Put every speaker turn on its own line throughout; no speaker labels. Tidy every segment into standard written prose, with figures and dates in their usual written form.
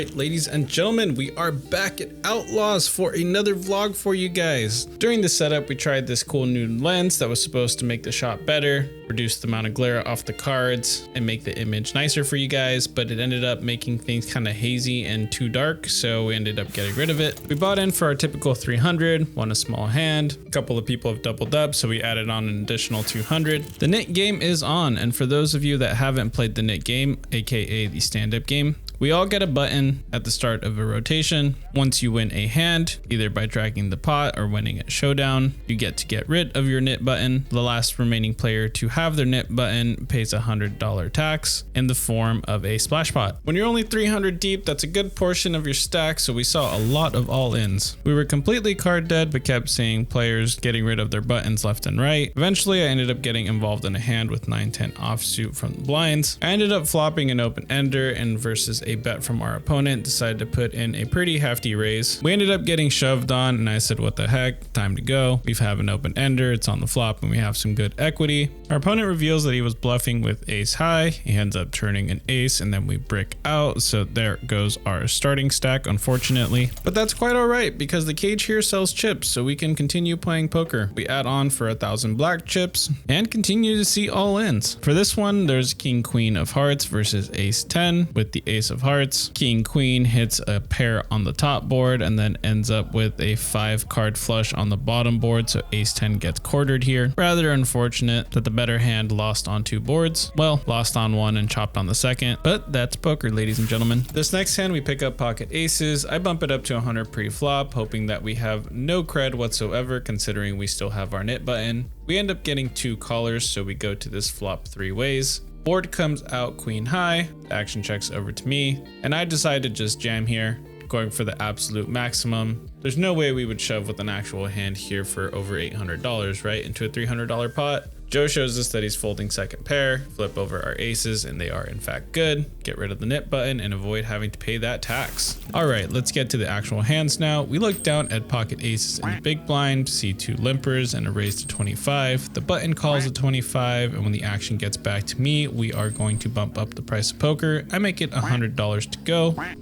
Alright, ladies and gentlemen, we are back at Outlaws for another vlog for you guys. During the setup, we tried this cool new lens that was supposed to make the shot better, reduce the amount of glare off the cards, and make the image nicer for you guys, but it ended up making things kind of hazy and too dark, so we ended up getting rid of it. We bought in for our typical 300, won a small hand. A couple of people have doubled up, so we added on an additional 200. The knit game is on, and for those of you that haven't played the knit game, aka the stand-up game, we all get a button at the start of a rotation. Once you win a hand, either by dragging the pot or winning at showdown, you get to get rid of your knit button. The last remaining player to have their knit button pays a $100 tax in the form of a splash pot. When you're only 300 deep, that's a good portion of your stack, so we saw a lot of all-ins. We were completely card dead, but kept seeing players getting rid of their buttons left and right. Eventually, I ended up getting involved in a hand with 9-10 offsuit from the blinds. I ended up flopping an open ender and versus a bet from our opponent, decided to put in a pretty hefty raise. We ended up getting shoved on, and I said, what the heck, time to go. We have an open ender, it's on the flop, and we have some good equity. Our opponent reveals that he was bluffing with ace high. He ends up turning an ace, and then we brick out, so there goes our starting stack, unfortunately. But that's quite all right, because the cage here sells chips, so we can continue playing poker. We add on for 1,000 black chips, and continue to see all ins. For this one, there's king queen of hearts versus ace 10 with the ace of hearts. King queen hits a pair on the top board and then ends up with a 5 card flush on the bottom board, so ace 10 gets quartered here. Rather unfortunate that the better hand lost on 2 boards. Well, lost on 1 and chopped on the second, but that's poker, ladies and gentlemen. This next hand we pick up pocket aces. I bump it up to 100 pre-flop, hoping that we have no cred whatsoever considering we still have our knit button. We end up getting 2 callers, so we go to this flop 3 ways. Board comes out queen high, action checks over to me, and I decide to just jam here, going for the absolute maximum. There's no way we would shove with an actual hand here for over $800, right, into a $300 pot. Joe shows us that he's folding second pair, flip over our aces, and they are in fact good. Get rid of the knit button and avoid having to pay that tax. All right, let's get to the actual hands now. We look down at pocket aces in the big blind, see 2 limpers and a raise to 25. The button calls at 25, and when the action gets back to me, we are going to bump up the price of poker. I make it $100 to go.
I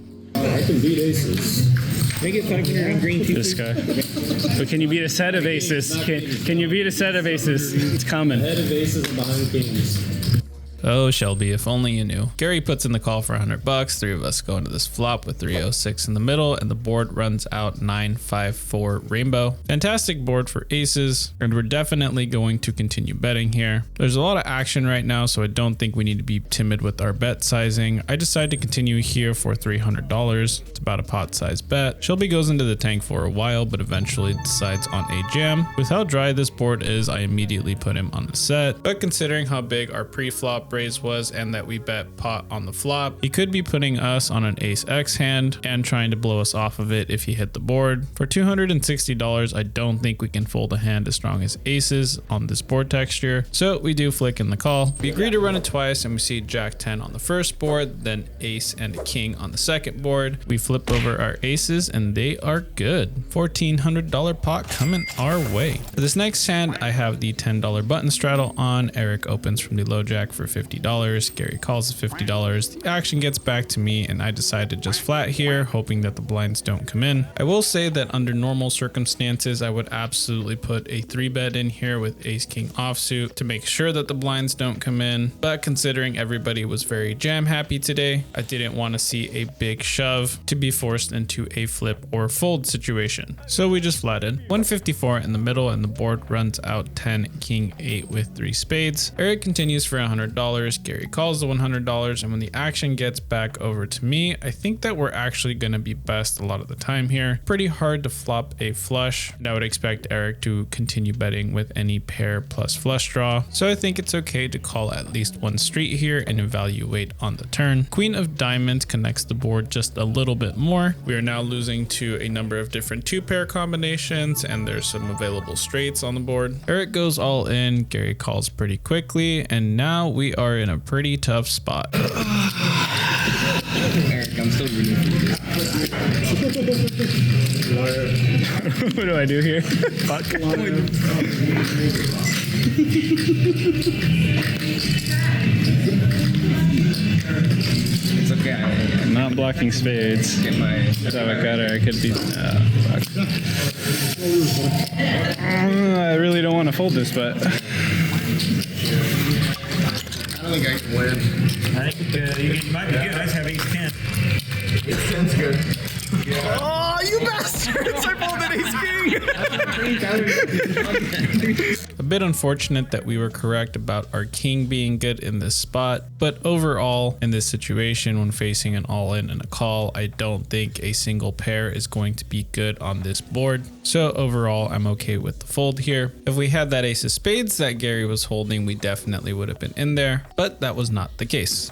can beat aces. Make it 500 on green too.
This guy. But can you beat a set of aces? Can you beat a set of aces? It's coming.
Head of aces and behind kings.
Oh, Shelby, if only you knew. Gary puts in the call for $100. 3 of us go into this flop with 306 in the middle, and the board runs out 954 rainbow. Fantastic board for aces, and we're definitely going to continue betting here. There's a lot of action right now, so I don't think we need to be timid with our bet sizing. I decide to continue here for $300. It's about a pot size bet. Shelby goes into the tank for a while, but eventually decides on a jam. With how dry this board is, I immediately put him on the set, but considering how big our pre-flop raise was and that we bet pot on the flop, he could be putting us on an ace X hand and trying to blow us off of it if he hit the board. For $260, I don't think we can fold a hand as strong as aces on this board texture, so we do flick in the call. We agree to run it twice, and we see jack 10 on the first board, then ace and a king on the second board. We flip over our aces and they are good. $1,400 pot coming our way. For this next hand, I have the $10 button straddle on. Eric opens from the low jack for $50. Gary calls it $50. The action gets back to me, and I decide to just flat here, hoping that the blinds don't come in. I will say that under normal circumstances, I would absolutely put a 3-bet in here with ace king offsuit to make sure that the blinds don't come in. But considering everybody was very jam happy today, I didn't want to see a big shove to be forced into a flip or fold situation. So we just flatted. 154 in the middle, and the board runs out 10 king 8 with 3 spades. Eric continues for $100. Gary calls the $100, and when the action gets back over to me, I think that we're actually going to be best a lot of the time here. Pretty hard to flop a flush, and I would expect Eric to continue betting with any pair plus flush draw, so I think it's okay to call at least 1 street here and evaluate on the turn. Queen of diamonds connects the board just a little bit more. We are now losing to a number of different 2-pair combinations, and there's some available straights on the board. Eric goes all in, Gary calls pretty quickly, and now we are in a pretty tough spot.
Eric, I'm still rooting for you.
What do I do here? Fuck.
It's okay.
I'm not blocking spades.
Get my.
So I got her. I could be. Fuck. I really don't want to fold this, but.
I don't think I can win.
I think you might be good. I just have ace 10.
It sounds good.
Oh, you bastards! I folded ace king!
A bit unfortunate that we were correct about our king being good in this spot, but overall in this situation when facing an all-in and a call, I don't think a single pair is going to be good on this board. So overall, I'm okay with the fold here. If we had that ace of spades that Gary was holding, we definitely would have been in there, but that was not the case.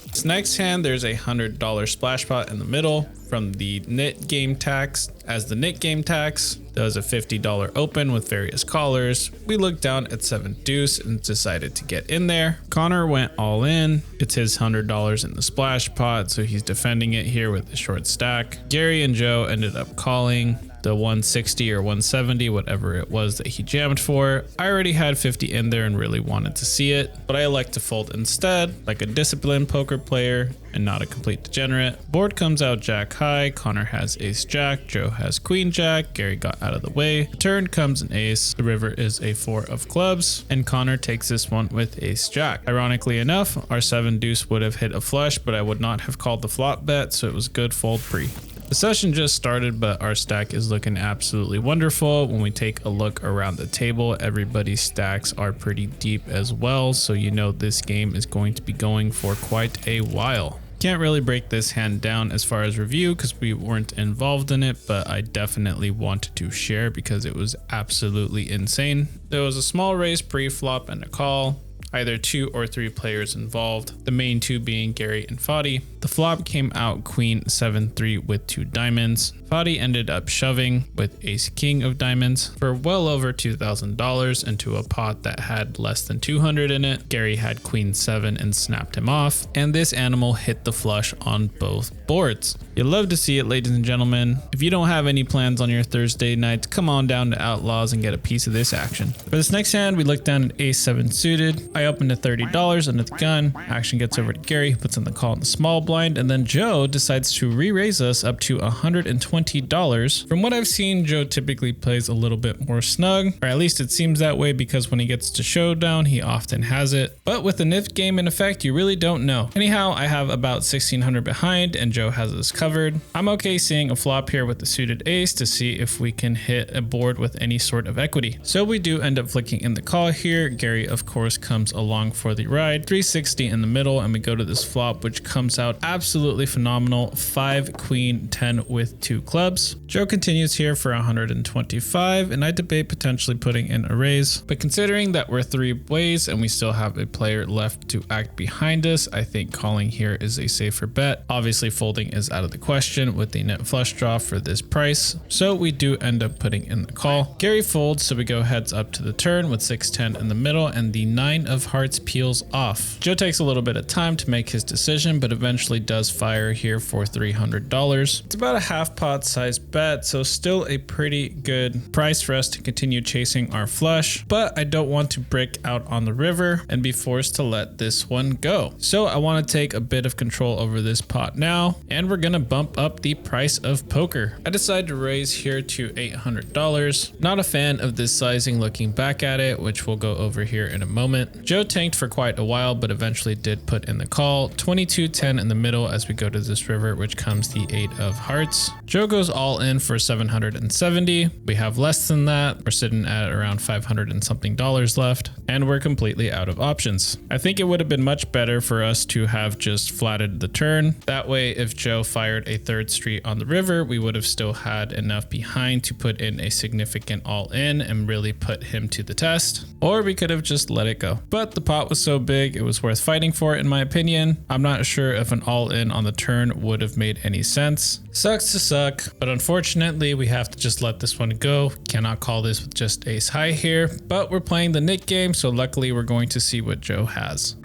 This next hand, there's a $100 splash pot in the middle from the knit game tax. As the knit game tax does a $50 open with various callers, we looked down at 7 deuce and decided to get in there. Connor went all in. It's his $100 in the splash pot, so he's defending it here with the short stack. Gary and Joe ended up calling the 160 or 170, whatever it was that he jammed for. I already had 50 in there and really wanted to see it, but I like to fold instead, like a disciplined poker player and not a complete degenerate. Board comes out jack high, Connor has ace jack, Joe has queen jack, Gary got out of the way. The turn comes an ace, the river is a 4 of clubs, and Connor takes this one with ace jack. Ironically enough, our 7 deuce would have hit a flush, but I would not have called the flop bet, so it was good fold pre. The session just started, but our stack is looking absolutely wonderful. When we take a look around the table, everybody's stacks are pretty deep as well, so you know this game is going to be going for quite a while. Can't really break this hand down as far as review because we weren't involved in it, but I definitely wanted to share because it was absolutely insane. There was a small raise pre-flop and a call. Either 2 or 3 players involved, the main 2 being Gary and Fadi. The flop came out queen 7-3 with 2 diamonds. Fadi ended up shoving with ace king of diamonds for well over $2,000 into a pot that had less than 200 in it. Gary had queen 7 and snapped him off, and this animal hit the flush on both boards. You'll love to see it, ladies and gentlemen. If you don't have any plans on your Thursday nights, come on down to Outlaws and get a piece of this action. For this next hand, we look down at ace 7 suited. I opened at $30 under the gun. Action gets over to Gary, puts in the call in the small blind, and then Joe decides to re-raise us up to $120. From what I've seen, Joe typically plays a little bit more snug, or at least it seems that way because when he gets to showdown, he often has it. But with the NIF game in effect, you really don't know. Anyhow, I have about 1600 behind and Joe has us covered. I'm okay seeing a flop here with the suited ace to see if we can hit a board with any sort of equity. So we do end up flicking in the call here. Gary, of course, comes along for the ride. 360 in the middle, and we go to this flop, which comes out absolutely phenomenal. 5 queen 10 with 2 clubs. Joe continues here for 125, and I debate potentially putting in a raise, but considering that we're 3 ways and we still have a player left to act behind us, I think calling here is a safer bet. Obviously folding is out of the question with the net flush draw for this price, so we do end up putting in the call. Gary folds, so we go heads up to the turn with 6-10 in the middle, and the 9 of hearts peels off. Joe takes a little bit of time to make his decision, but eventually does fire here for $300. It's about a half pot size bet, so still a pretty good price for us to continue chasing our flush, but I don't want to break out on the river and be forced to let this one go. So I want to take a bit of control over this pot now, and we're gonna bump up the price of poker. I decided to raise here to $800. Not a fan of this sizing looking back at it, which we'll go over here in a moment. Joe tanked for quite a while, but eventually did put in the call. 22-10 in the middle as we go to this river, which comes the 8 of hearts. Joe goes all in for 770. We have less than that. We're sitting at around 500 and something dollars left, and we're completely out of options. I think it would have been much better for us to have just flatted the turn. That way, if Joe fired a 3rd street on the river, we would have still had enough behind to put in a significant all in and really put him to the test, or we could have just let it go. But the pot was so big, it was worth fighting for, in my opinion. I'm not sure if an all in on the turn would have made any sense. Sucks to suck, but unfortunately we have to just let this one go. Cannot call this with just ace high here, but we're playing the Nick game, so luckily we're going to see what Joe has.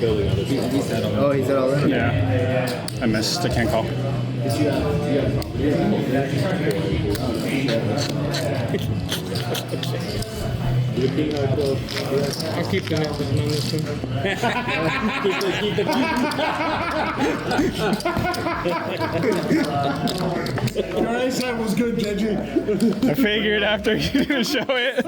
Oh, he said all in?
Yeah, I missed. I can't call.
I'll keep the net button on this one. You know what I said was good, JJ.
I figured after you didn't show it.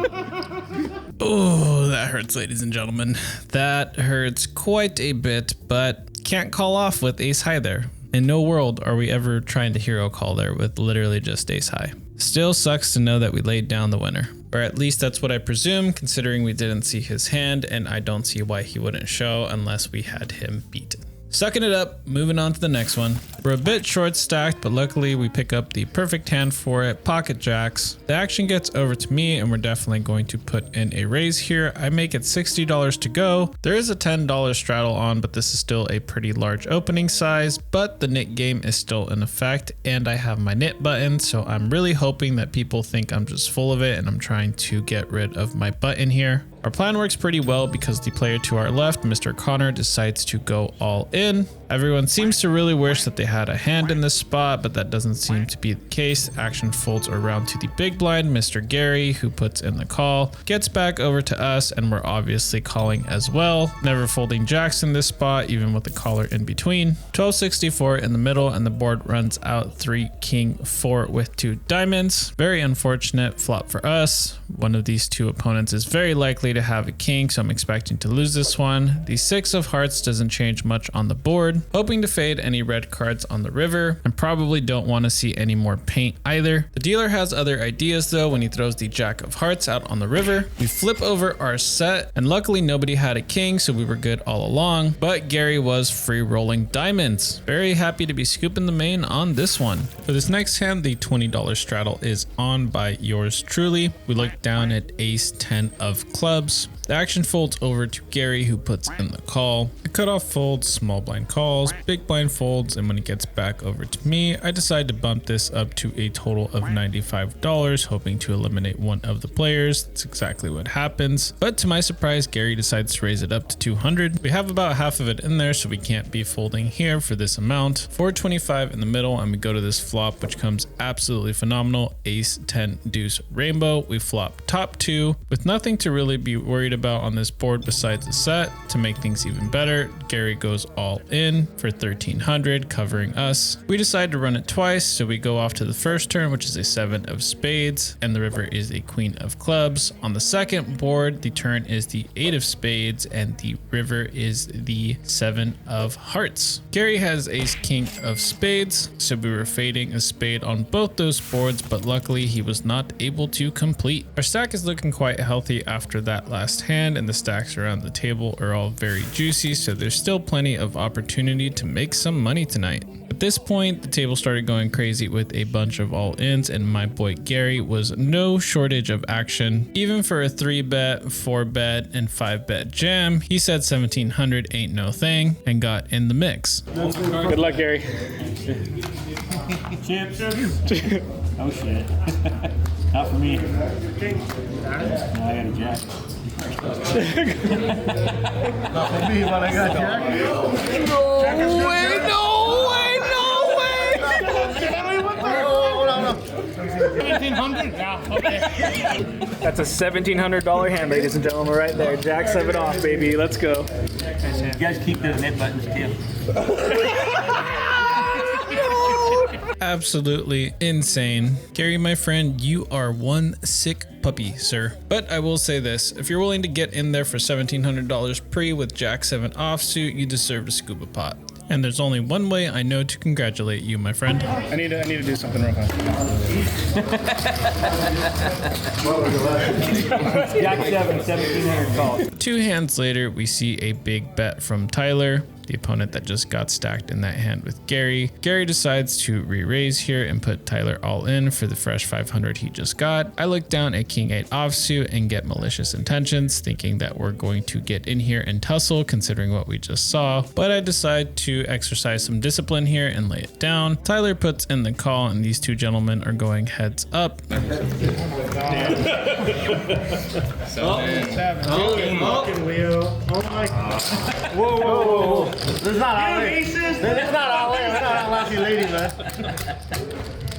Oh, that hurts, ladies and gentlemen. That hurts quite a bit, but can't call off with ace high there. In no world are we ever trying to hero call there with literally just ace high. Still sucks to know that we laid down the winner. Or at least that's what I presume, considering we didn't see his hand, and I don't see why he wouldn't show unless we had him beaten. Sucking it up, moving on to the next one. We're a bit short stacked, but luckily we pick up the perfect hand for it, pocket jacks. The action gets over to me, and we're definitely going to put in a raise here. I make it $60 to go. There is a $10 straddle on, but this is still a pretty large opening size, but the knit game is still in effect, and I have my knit button, so I'm really hoping that people think I'm just full of it, and I'm trying to get rid of my button here. Our plan works pretty well because the player to our left, Mr. Connor, decides to go all in. Everyone seems to really wish that they had a hand in this spot, but that doesn't seem to be the case. Action folds around to the big blind. Mr. Gary, who puts in the call, gets back over to us, and we're obviously calling as well. Never folding jacks in this spot, even with the caller in between. 1264 in the middle, and the board runs out 3 king 4 with 2 diamonds. Very unfortunate flop for us. One of these two opponents is very likely to have a king, so I'm expecting to lose this one. The 6 of hearts doesn't change much on the board. Hoping to fade any red cards on the river, and probably don't want to see any more paint either. The dealer has other ideas though when he throws the jack of hearts out on the river. We flip over our set, and luckily nobody had a king, so we were good all along, but Gary was free rolling diamonds. Very happy to be scooping the main on this one. For this next hand, the $20 straddle is on by yours truly. We look down at ace 10 of clubs. The action folds over to Gary, who puts in the call. The cutoff folds, small blind calls, big blind folds, and when it gets back over to me, I decide to bump this up to a total of $95, hoping to eliminate one of the players. That's exactly what happens. But to my surprise, Gary decides to raise it up to 200. We have about half of it in there, so we can't be folding here for this amount. 425 in the middle, and we go to this flop, which comes absolutely phenomenal. Ace 10 deuce rainbow. We flop top 2 with nothing to really be worried about on this board besides the set. To make things even better, Gary goes all in for 1300, covering us. We decide to run it twice, so we go off to the first turn, which is a 7 of spades, and the river is a queen of clubs. On the second board, the turn is the 8 of spades, and the river is the 7 of hearts. Gary has ace king of spades, so we were fading a spade on both those boards, but luckily he was not able to complete. Our stack is looking quite healthy after that last hand, and the stacks around the table are all very juicy, so there's still plenty of opportunity to make some money tonight. At this point, the table started going crazy with a bunch of all-ins, and my boy Gary was no shortage of action. Even for a 3-bet, 4-bet, and 5-bet jam, he said 1700 ain't no thing and got in the mix.
Good luck, Gary.
Chips. Oh shit. Not for me. No, I got a jack.
Not for me, but I got Jack.
No way, no way, no way!
1,700? Yeah, okay.
That's a $1,700 hand, ladies and gentlemen, right there. Jack 7 off, baby. Let's go.
You guys keep those net buttons too.
Absolutely insane. Gary, my friend, you are one sick puppy, sir. But I will say this, if you're willing to get in there for $1,700 pre with Jack 7 offsuit, you deserve a scuba pot. And there's only one way I know to congratulate you, my friend.
I need to do something real fast.
Jack 7, 1,700 calls.
2 hands later, we see a big bet from Tyler, the opponent that just got stacked in that hand with Gary. Gary decides to re-raise here and put Tyler all in for the fresh 500 he just got. I look down at King 8 offsuit and get malicious intentions, thinking that we're going to get in here and tussle considering what we just saw, but I decide to exercise some discipline here and lay it down. Tyler puts in the call, and these two gentlemen are going heads up.
There's not all in. There's not all in. We're not all lucky ladies, man.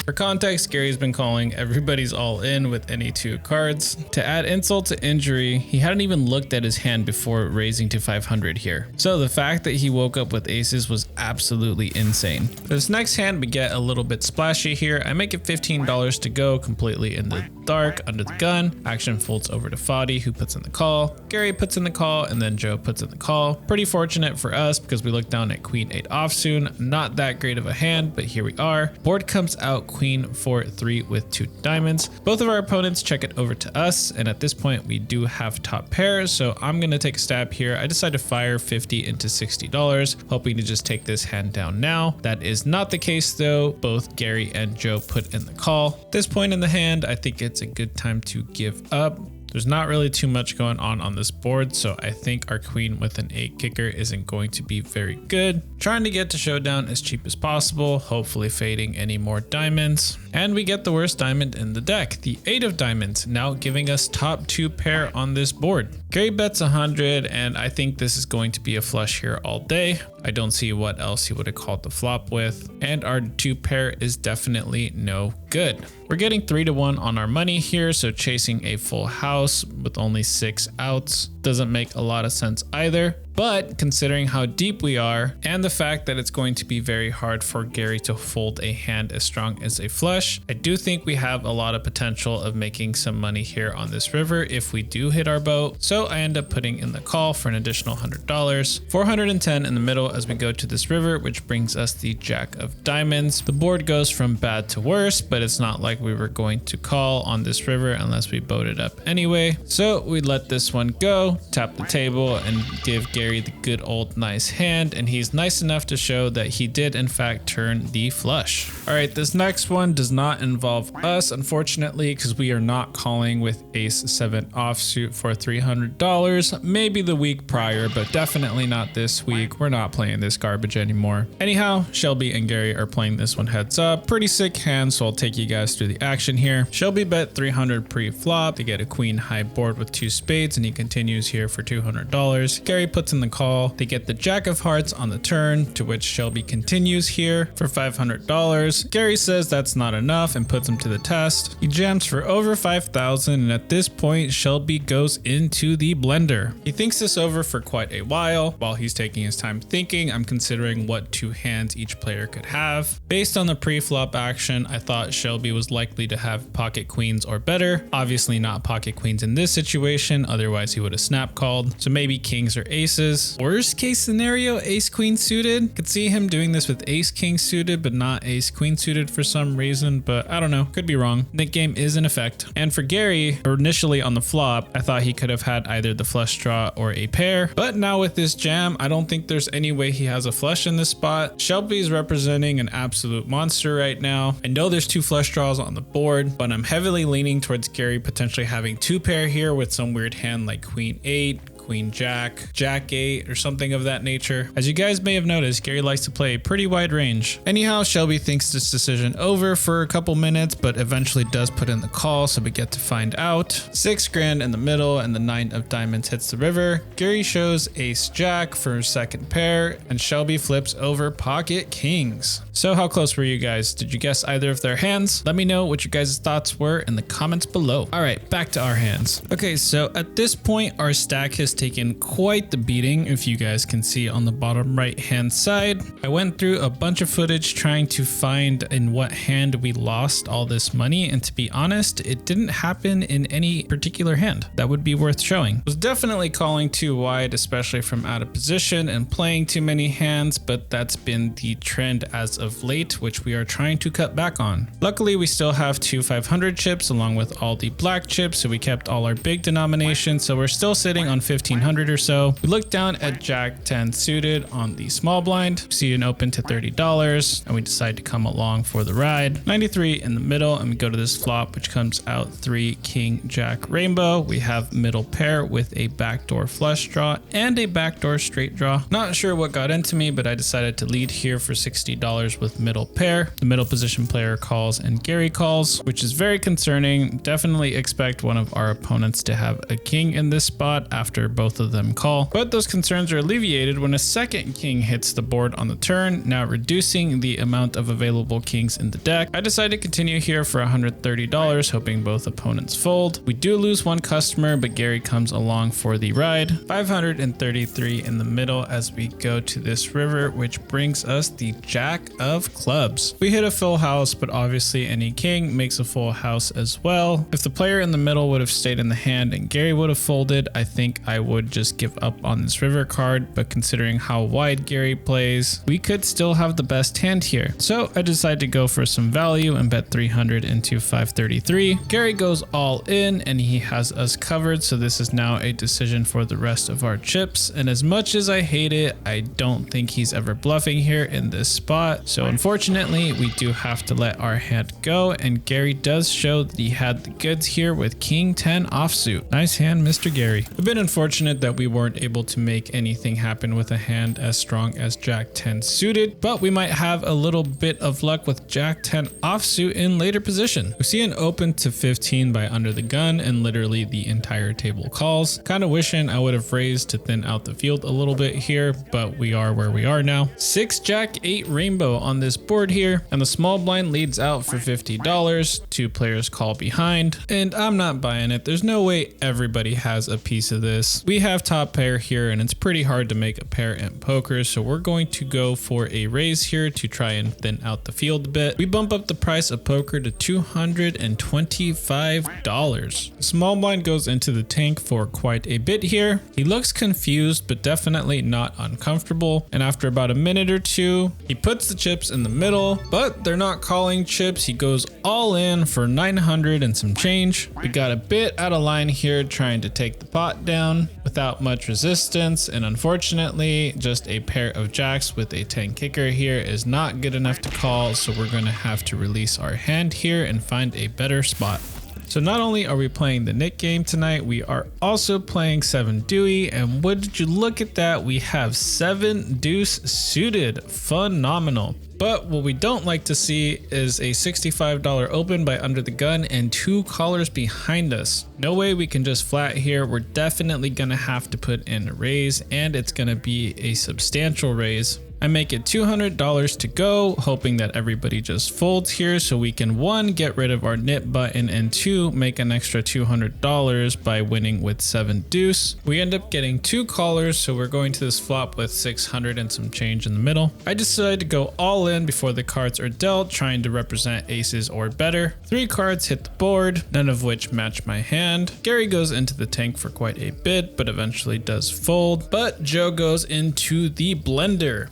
For context, Gary's been calling everybody's all in with any 2 cards. To add insult to injury, he hadn't even looked at his hand before raising to 500 here. So the fact that he woke up with aces was absolutely insane. For this next hand, we get a little bit splashy here. I make it $15 to go, completely in the dark, under the gun. Action folds over to Foddy, who puts in the call. Gary puts in the call, and then Joe puts in the call. Pretty fortunate for us because we look down at Queen 8 offsuit. Not that great of a hand, but here we are. Board comes out Queen 4-3 with 2 diamonds. Both of our opponents check it over to us, and at this point we do have top pair, so I'm gonna take a stab here. I decide to fire 50 into $60, hoping to just take this hand down now. That is not the case though. Both Gary and Joe put in the call. At this point in the hand, I think it's a good time to give up. There's not really too much going on this board, so I think our queen with an 8 kicker isn't going to be very good. Trying to get to showdown as cheap as possible, hopefully fading any more diamonds. And we get the worst diamond in the deck, the 8 of diamonds, now giving us top 2 pair on this board. Gary bets 100, and I think this is going to be a flush here all day. I don't see what else he would have called the flop with, and our 2 pair is definitely no good. We're getting 3-1 on our money here, so chasing a full house with only 6 outs doesn't make a lot of sense either. But considering how deep we are and the fact that it's going to be very hard for Gary to fold a hand as strong as a flush, I do think we have a lot of potential of making some money here on this river if we do hit our boat. So I end up putting in the call for an additional $100, 410 in the middle as we go to this river, which brings us the jack of diamonds. The board goes from bad to worse, but it's not like we were going to call on this river unless we boated up anyway. So we let this one go, tap the table, and give Gary the good old nice hand, and he's nice enough to show that he did in fact turn the flush. All right, this next one does not involve us, unfortunately, because we are not calling with ace 7 offsuit for $300. Maybe the week prior, but definitely not this week. We're not playing this garbage anymore. Anyhow, Shelby and Gary are playing this one heads up. Pretty sick hand, so I'll take you guys through the action here. Shelby bet 300 pre-flop to get a queen high board with 2 spades, and he continues here for $200. Gary puts in the call. They get the jack of hearts on the turn, to which Shelby continues here for $500. Gary says that's not enough and puts him to the test. He jams for over 5,000, and at this point Shelby goes into the blender. He thinks this over for quite a while. While he's taking his time thinking, I'm considering what 2 hands each player could have. Based on the pre-flop action, I thought Shelby was likely to have pocket queens or better. Obviously not pocket queens in this situation, otherwise he would have snap called. So maybe kings or aces. Worst case scenario, ace queen suited. Could see him doing this with ace king suited, but not ace queen suited for some reason, but I don't know, could be wrong. Nick game is in effect. And for Gary, initially on the flop, I thought he could have had either the flush draw or a pair, but now with this jam, I don't think there's any way he has a flush in this spot. Shelby is representing an absolute monster right now. I know there's 2 flush draws on the board, but I'm heavily leaning towards Gary potentially having 2 pair here with some weird hand like queen 8, queen jack, jack 8, or something of that nature. As you guys may have noticed, Gary likes to play a pretty wide range. Anyhow, Shelby thinks this decision over for a couple minutes, but eventually does put in the call, so we get to find out. 6 grand in the middle, and the 9 of diamonds hits the river. Gary shows ace jack for his second pair, and Shelby flips over pocket kings. So how close were you guys? Did you guess either of their hands? Let me know what your guys' thoughts were in the comments below. All right, back to our hands. Okay, so at this point, our stack has taken quite the beating, if you guys can see on the bottom right hand side. I went through a bunch of footage trying to find in what hand we lost all this money, and to be honest, it didn't happen in any particular hand that would be worth showing. I was definitely calling too wide, especially from out of position, and playing too many hands, but that's been the trend as of late, which we are trying to cut back on. Luckily, we still have 2 500 chips along with all the black chips, so we kept all our big denominations, so we're still sitting on 1500 or so. We look down at jack 10 suited on the small blind, see an open to $30, and we decide to come along for the ride. 93 in the middle, and we go to this flop, which comes out 3 king jack rainbow. We have middle pair with a backdoor flush draw and a backdoor straight draw. Not sure what got into me, but I decided to lead here for $60 with middle pair. The middle position player calls and Gary calls, which is very concerning. Definitely expect one of our opponents to have a king in this spot after both of them call. But those concerns are alleviated when a second king hits the board on the turn, now reducing the amount of available kings in the deck. I decided to continue here for $130, hoping both opponents fold. We do lose one customer, but Gary comes along for the ride. 533 in the middle as we go to this river, which brings us the Jack of Clubs. We hit a full house, but obviously any king makes a full house as well. If the player in the middle would have stayed in the hand and Gary would have folded, I think I would just give up on this river card, but considering how wide Gary plays, we could still have the best hand here. So I decided to go for some value and bet 300 into 533. Gary goes all in and he has us covered, so this is now a decision for the rest of our chips. And as much as I hate it, I don't think he's ever bluffing here in this spot. So unfortunately, we do have to let our hand go, and Gary does show that he had the goods here with King 10 offsuit. Nice hand, Mr. Gary. A bit unfortunate that we weren't able to make anything happen with a hand as strong as Jack 10 suited, but we might have a little bit of luck with Jack 10 offsuit in later position. We see an open to 15 by under the gun, and literally the entire table calls. Kind of wishing I would have raised to thin out the field a little bit here, but we are where we are now. 6 Jack 8 rainbow on this board here, and the small blind leads out for $50. 2 players call behind, and I'm not buying it. There's no way everybody has a piece of this. We have top pair here, and it's pretty hard to make a pair in poker, so we're going to go for a raise here to try and thin out the field a bit. We bump up the price of poker to $225. The small blind goes into the tank for quite a bit here. He looks confused, but definitely not uncomfortable, and after about a minute or two, he puts the chips in the middle, but they're not calling chips. He goes all in for 900 and some change. We got a bit out of line here trying to take the pot down without much resistance, and unfortunately just a pair of jacks with a 10 kicker here is not good enough to call, so we're going to have to release our hand here and find a better spot. So not only are we playing the Nick game tonight, we are also playing 7 Dewey, and would you look at that, we have 7 deuce suited. Phenomenal. But what we don't like to see is a $65 open by under the gun and 2 callers behind us. No way we can just flat here. We're definitely gonna have to put in a raise, and it's gonna be a substantial raise. I make it $200 to go, hoping that everybody just folds here so we can 1, get rid of our nit button, and 2, make an extra $200 by winning with 7 deuce. We end up getting 2 callers, so we're going to this flop with 600 and some change in the middle. I decided to go all in before the cards are dealt, trying to represent aces or better. 3 cards hit the board, none of which match my hand. Gary goes into the tank for quite a bit, but eventually does fold. But Joe goes into the blender.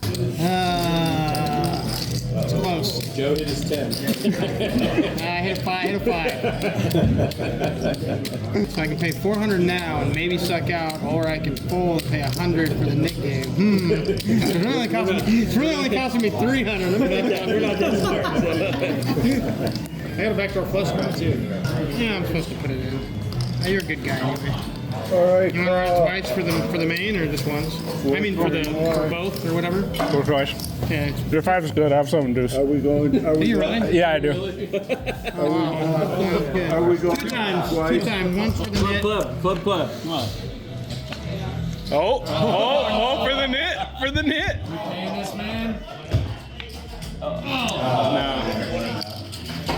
Close. Joe did his 10.
I hit a 5. So I can pay 400 now and maybe suck out, or I can fold and pay 100 for the Nick game. It's really only costing me 300.
We're not that smart.
I got a backdoor flush draw too. Yeah, I'm supposed to put it in. Oh, you're a good guy anyway.
All right.
You want to ride twice for the main or just once? I mean for both or whatever.
Go twice.
Yeah.
Your 5 is good. I have 7 deuce.
Are we going?
Do you really?
Yeah, I do.
Oh, wow. Good.
Are we going
2 times. 2 times. Once for the net.
Club. Come on.
Oh, for the knit. For the knit.
All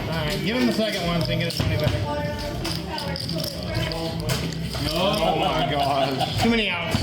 right, give him the second one so he can get his money back. Oh my God. Too many outs.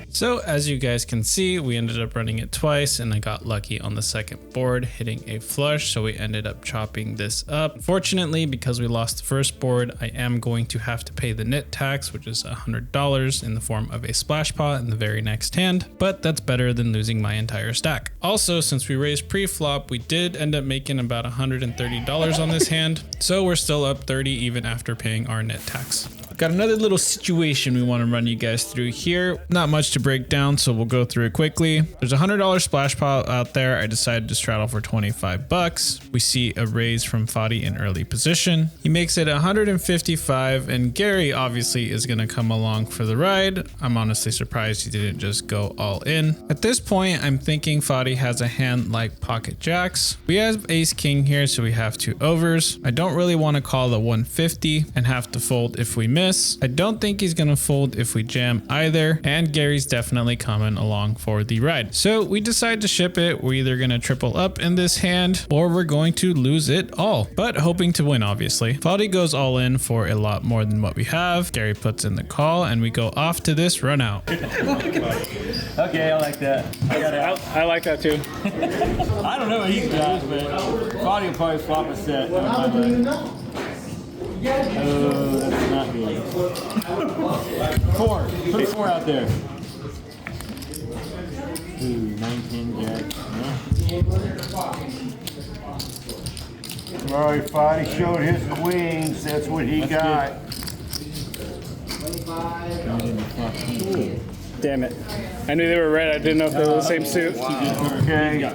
So as you guys can see, we ended up running it twice, and I got lucky on the second board, hitting a flush, so we ended up chopping this up. Unfortunately, because we lost the first board, I am going to have to pay the nit tax, which is $100 in the form of a splash pot in the very next hand, but that's better than losing my entire stack. Also, since we raised pre-flop, we did end up making about $130 on this hand, so we're still up 30 even after paying our net tax. Got another little situation we want to run you guys through here. Not much to break down, so we'll go through it quickly. There's a $100 splash pile out there. I decided to straddle for 25 bucks. We see a raise from Fadi in early position. He makes it 155, and Gary obviously is going to come along for the ride. I'm honestly surprised he didn't just go all in. At this point, I'm thinking Fadi has a hand like pocket jacks. We have ace king here, so we have 2 overs. I don't really want to call the 150 and have to fold if we miss. I don't think he's going to fold if we jam either, and Gary's definitely coming along for the ride. So we decide to ship it. We're either going to triple up in this hand or we're going to lose it all, but hoping to win, obviously. Fadi goes all in for a lot more than what we have. Gary puts in the call and we go off to this run out.
Okay, I like that.
I like that too.
I don't know what he's got, but Claudia will probably flop a set. Oh, that's not good. 4. Put a 4 out there. Ooh, 19 jack.
All right, Fadi showed his queens. That's what he got.
Damn it. I knew they were red. I didn't know if they were the same suit.
Okay.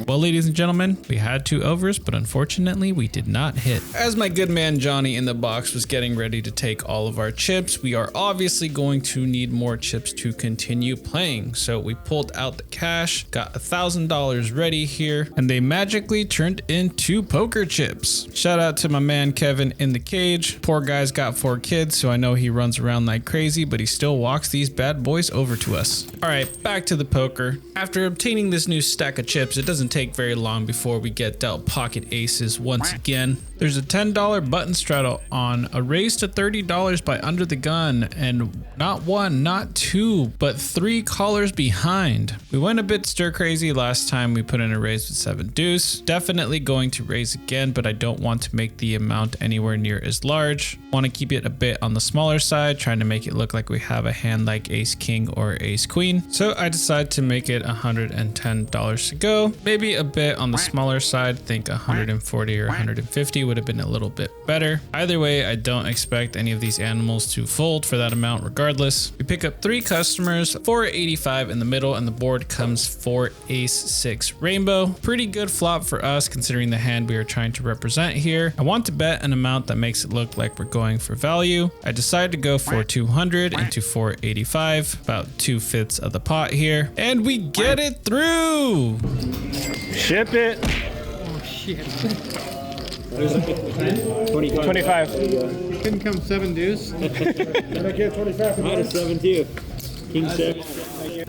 Well, ladies and gentlemen, we had 2 overs, but unfortunately we did not hit. As my good man Johnny in the box was getting ready to take all of our chips, we are obviously going to need more chips to continue playing. So we pulled out the cash, got $1,000 ready here, and they magically turned into poker chips. Shout out to my man Kevin in the cage. Poor guy's got 4 kids, so I know he runs around like crazy, but he still walks these bad boys over to us. All right, back to the poker. After obtaining this new stack of chips, it doesn't take very long before we get dealt pocket aces once again. There's a $10 button straddle on, a raise to $30 by under the gun, and not 1, not 2, but 3 callers behind. We went a bit stir crazy last time we put in a raise with 7 deuce. Definitely going to raise again, but I don't want to make the amount anywhere near as large. Want to keep it a bit on the smaller side, trying to make it look like we have a hand like ace king or ace queen. So I decided to make it $110 to go. Maybe a bit on the smaller side, think 140 or 150 would have been a little bit better. Either way, I don't expect any of these animals to fold for that amount regardless. We pick up 3 customers, 485 in the middle, and the board comes 4 ace 6 rainbow. Pretty good flop for us considering the hand we are trying to represent here. I want to bet an amount that makes it look like we're going for value. I decided to go for 200 into 485, about 2/5 of the pot here, and we get it through.
Ship it.
Oh, shit.
25.
Couldn't come 7 deuce.
I had a 7 too. King 7.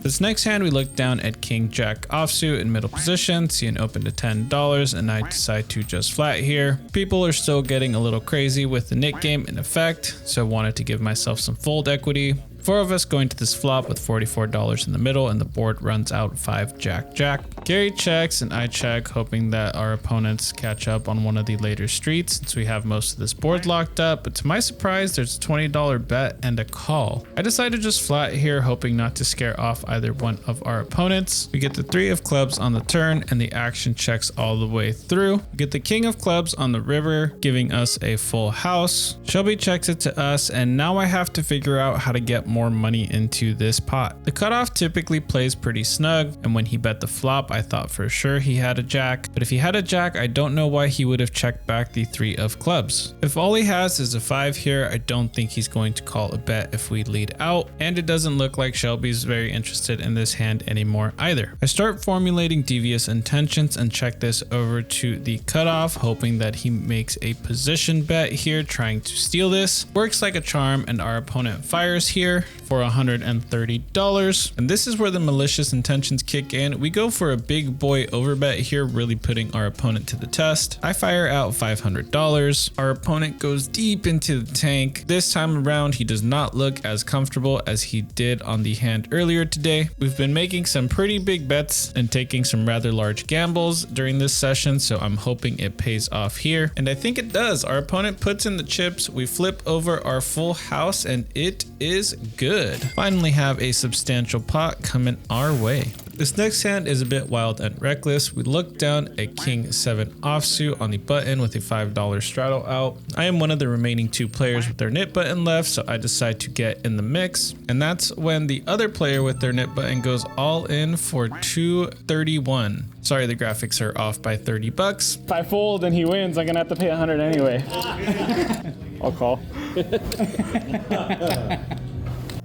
This next hand, we look down at King Jack offsuit in middle position, see an open to $10, and I decide to just flat here. People are still getting a little crazy with the Nick game in effect, so I wanted to give myself some fold equity. 4 of us going to this flop with $44 in the middle, and the board runs out 5 jack jack. Gary checks and I check, hoping that our opponents catch up on one of the later streets since we have most of this board locked up, but to my surprise there's a $20 bet and a call. I decided to just flat here, hoping not to scare off either one of our opponents. We get the 3 of clubs on the turn and the action checks all the way through. We get the king of clubs on the river, giving us a full house. Shelby checks it to us, and now I have to figure out how to get more money into this pot. The cutoff typically plays pretty snug, and when he bet the flop I thought for sure he had a jack, but if he had a jack I don't know why he would have checked back the 3 of clubs. If all he has is a 5 here, I don't think he's going to call a bet if we lead out, and it doesn't look like Shelby's very interested in this hand anymore either. I start formulating devious intentions and check this over to the cutoff, hoping that he makes a position bet here, trying to steal this. Works like a charm, and our opponent fires here for $130, and this is where the malicious intentions kick in. We go for a big boy overbet here, really putting our opponent to the test. I fire out $500. Our opponent goes deep into the tank. This time around he does not look as comfortable as he did on the hand earlier today. We've been making some pretty big bets and taking some rather large gambles during this session, so I'm hoping it pays off here, and I think it does. Our opponent puts in the chips, we flip over our full house, and it is good. Finally have a substantial pot coming our way. This next hand is a bit wild and reckless. We look down a king 7 offsuit on the button with a $5 straddle out. I am one of the remaining 2 players with their nit button left, so I decide to get in the mix. And that's when the other player with their nit button goes all in for 231. Sorry, the graphics are off by 30 bucks.
If I fold and he wins, I'm gonna have to pay 100 anyway. I'll call.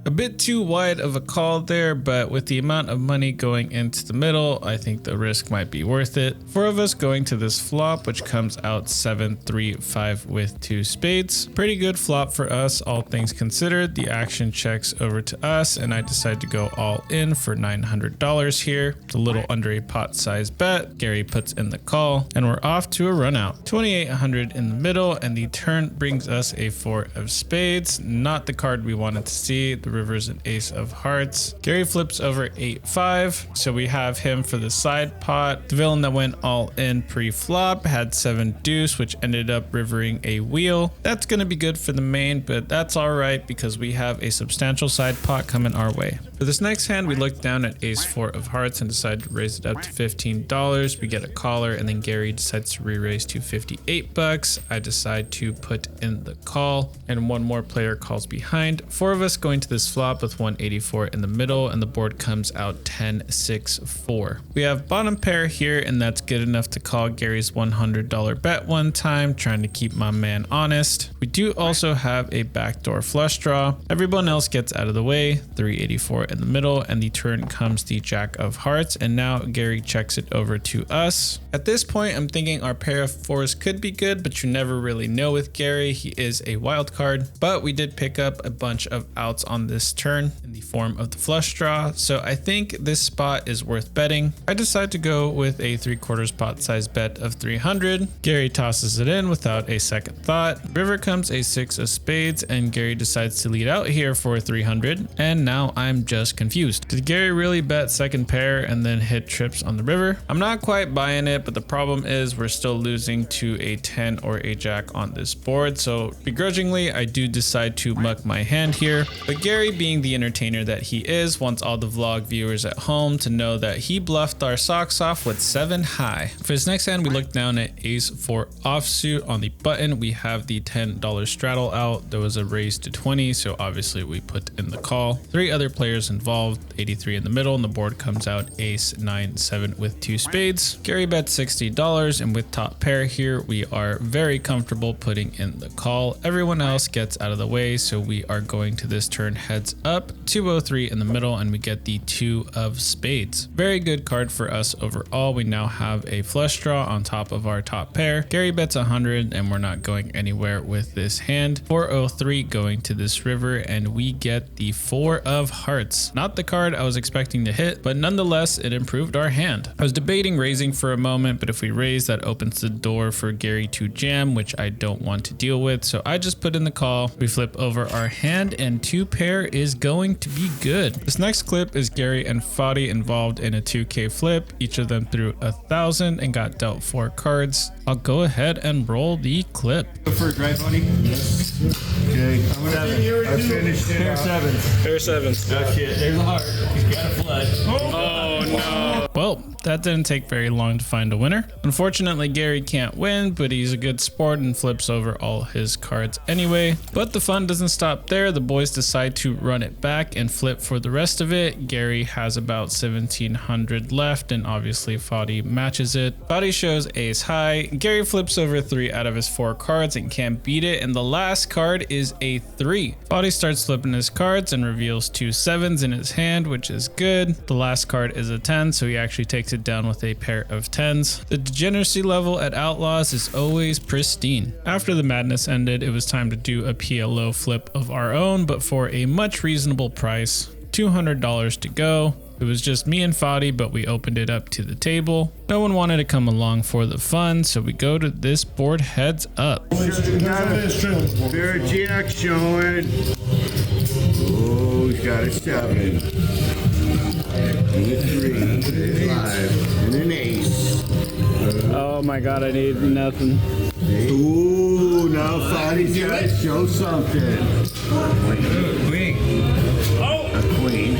A bit too wide of a call there, but with the amount of money going into the middle, I think the risk might be worth it. 4 of us going to this flop, which comes out 7-3-5 with 2 spades. Pretty good flop for us, all things considered. The action checks over to us, and I decide to go all in for $900 here. It's a little under a pot size bet. Gary puts in the call, and we're off to a run out. 2,800 in the middle, and the turn brings us a 4 of spades. Not the card we wanted to see. The river's an ace of hearts. Gary flips over 8-5, so we have him for the side pot. The villain that went all in pre-flop had 7 deuce, which ended up rivering a wheel. That's going to be good for the main, but that's all right because we have a substantial side pot coming our way. For this next hand, we look down at ace 4 of hearts and decide to raise it up to $15. We get a caller, and then Gary decides to re-raise to 58 bucks. I decide to put in the call, and 1 more player calls behind. 4 of us going to this flop with 184 in the middle, and the board comes out 10-6-4. We have bottom pair here, and that's good enough to call Gary's $100 bet one time, trying to keep my man honest. We do also have a backdoor flush draw. Everyone else gets out of the way, 384 in the middle, and the turn comes the jack of hearts, and now Gary checks it over to us. At this point, I'm thinking our pair of 4s could be good, but you never really know with Gary. He is a wild card, but we did pick up a bunch of outs on this turn in the form of the flush draw, so I think this spot is worth betting. I decide to go with a 3/4 pot size bet of 300. Gary tosses it in without a second thought. River comes a 6 of spades, and Gary decides to lead out here for 300, and now I'm just confused. Did Gary really bet second pair and then hit trips on the river? I'm not quite buying it, but the problem is we're still losing to a 10 or a jack on this board, so begrudgingly I do decide to muck my hand here. But Gary, being the entertainer that he is, wants all the vlog viewers at home to know that he bluffed our socks off with 7 high. For his next hand, we look down at ace 4 offsuit on the button. We have the $10 straddle out. There was a raise to 20, so obviously we put in the call. 3 other players involved, 83 in the middle, and the board comes out ace 9-7 with 2 spades. Gary bets $60, and with top pair here, we are very comfortable putting in the call. Everyone else gets out of the way, so we are going to this turn heads up, 203 in the middle, and we get the 2 of spades. Very good card for us overall. We now have a flush draw on top of our top pair. Gary bets 100, and we're not going anywhere with this hand. 403 going to this river, and we get the 4 of hearts. Not the card I was expecting to hit, but nonetheless, it improved our hand. I was debating raising for a moment, but if we raise, that opens the door for Gary to jam, which I don't want to deal with, so I just put in the call. We flip over our hand, and 2 pair is going to be good. This next clip is Gary and Fadi involved in a 2K flip. Each of them threw 1,000 and got dealt 4 cards. I'll go ahead and roll the clip.
Go first, right, buddy? Okay. I finished it. Pair 7s.
Pair 7s.
Oh shit, there's a heart. He's got a flood.
Oh no.
Well, that didn't take very long to find a winner. Unfortunately, Gary can't win, but he's a good sport and flips over all his cards anyway. But the fun doesn't stop there. The boys decide to run it back and flip for the rest of it. Gary has about 1,700 left, and obviously Fadi matches it. Fadi shows ace high. Gary flips over 3 out of his 4 cards and can't beat it, and the last card is a 3. Fadi starts flipping his cards and reveals 2 7s in his hand, which is good. The last card is a 10, so he actually takes it down with a pair of 10s. The degeneracy level at Outlaws is always pristine. After the madness ended, it was time to do a PLO flip of our own, but for a much reasonable price. $200 to go. It was just me and Fadi, but we opened it up to the table. No one wanted to come along for the fun, so we go to this board heads up.
Pair of jack showing. Oh, he's got a 7. And a 3. 5. And an ace.
Oh my god, I need nothing.
Ooh, now Fadi's got to show something. Queen. A queen.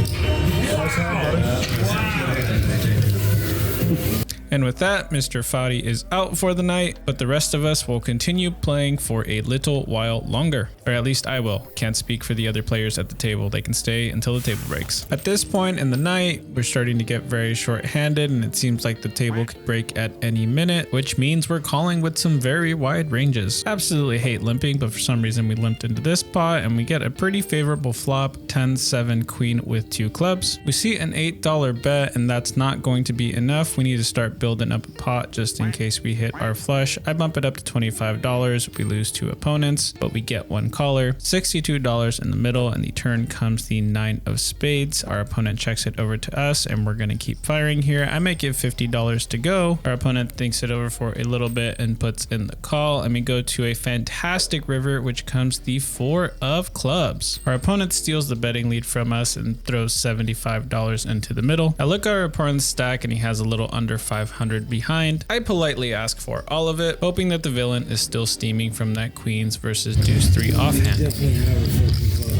And with that, Mr. Fadi is out for the night, but the rest of us will continue playing for a little while longer. Or at least I will. Can't speak for the other players at the table. They can stay until the table breaks. At this point in the night, we're starting to get very short-handed, and it seems like the table could break at any minute, which means we're calling with some very wide ranges. Absolutely hate limping, but for some reason we limped into this pot and we get a pretty favorable flop, 10-7 queen with 2 clubs. We see an $8 bet, and that's not going to be enough. We need to start building up a pot just in case we hit our flush. I bump it up to $25. We lose 2 opponents, but we get 1 caller. $62 in the middle, and the turn comes the 9 of spades. Our opponent checks it over to us, and we're going to keep firing here. I might give $50 to go. Our opponent thinks it over for a little bit and puts in the call, and we go to a fantastic river, which comes the 4 of clubs. Our opponent steals the betting lead from us and throws $75 into the middle. I look at our opponent's stack, and he has a little under 500 behind. I politely ask for all of it, hoping that the villain is still steaming from that queens versus deuce 3 offhand.
Definitely have a fucking club.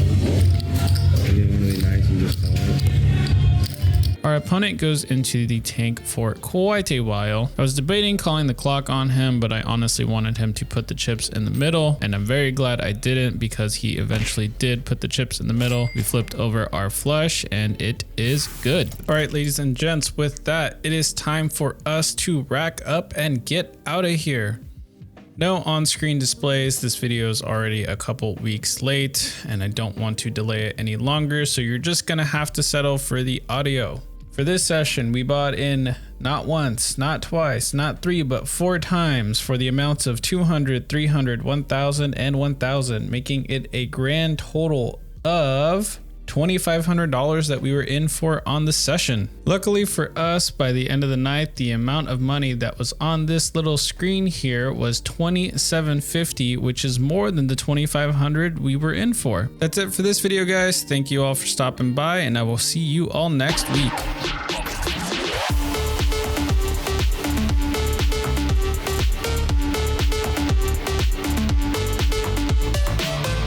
I get one really nice and just call it.
Our opponent goes into the tank for quite a while. I was debating calling the clock on him, but I honestly wanted him to put the chips in the middle, and I'm very glad I didn't because he eventually did put the chips in the middle. We flipped over our flush, and it is good. All right, ladies and gents, with that, it is time for us to rack up and get out of here. No on-screen displays. This video is already a couple weeks late, and I don't want to delay it any longer, so you're just gonna have to settle for the audio. For this session, we bought in not once, not twice, not 3, but 4 times for the amounts of 200, 300, 1,000, and 1,000, making it a grand total of $2,500 that we were in for on the session. Luckily for us, by the end of the night, the amount of money that was on this little screen here was $2,750, which is more than the $2,500 we were in for. That's it for this video, guys. Thank you all for stopping by, and I will see you all next week.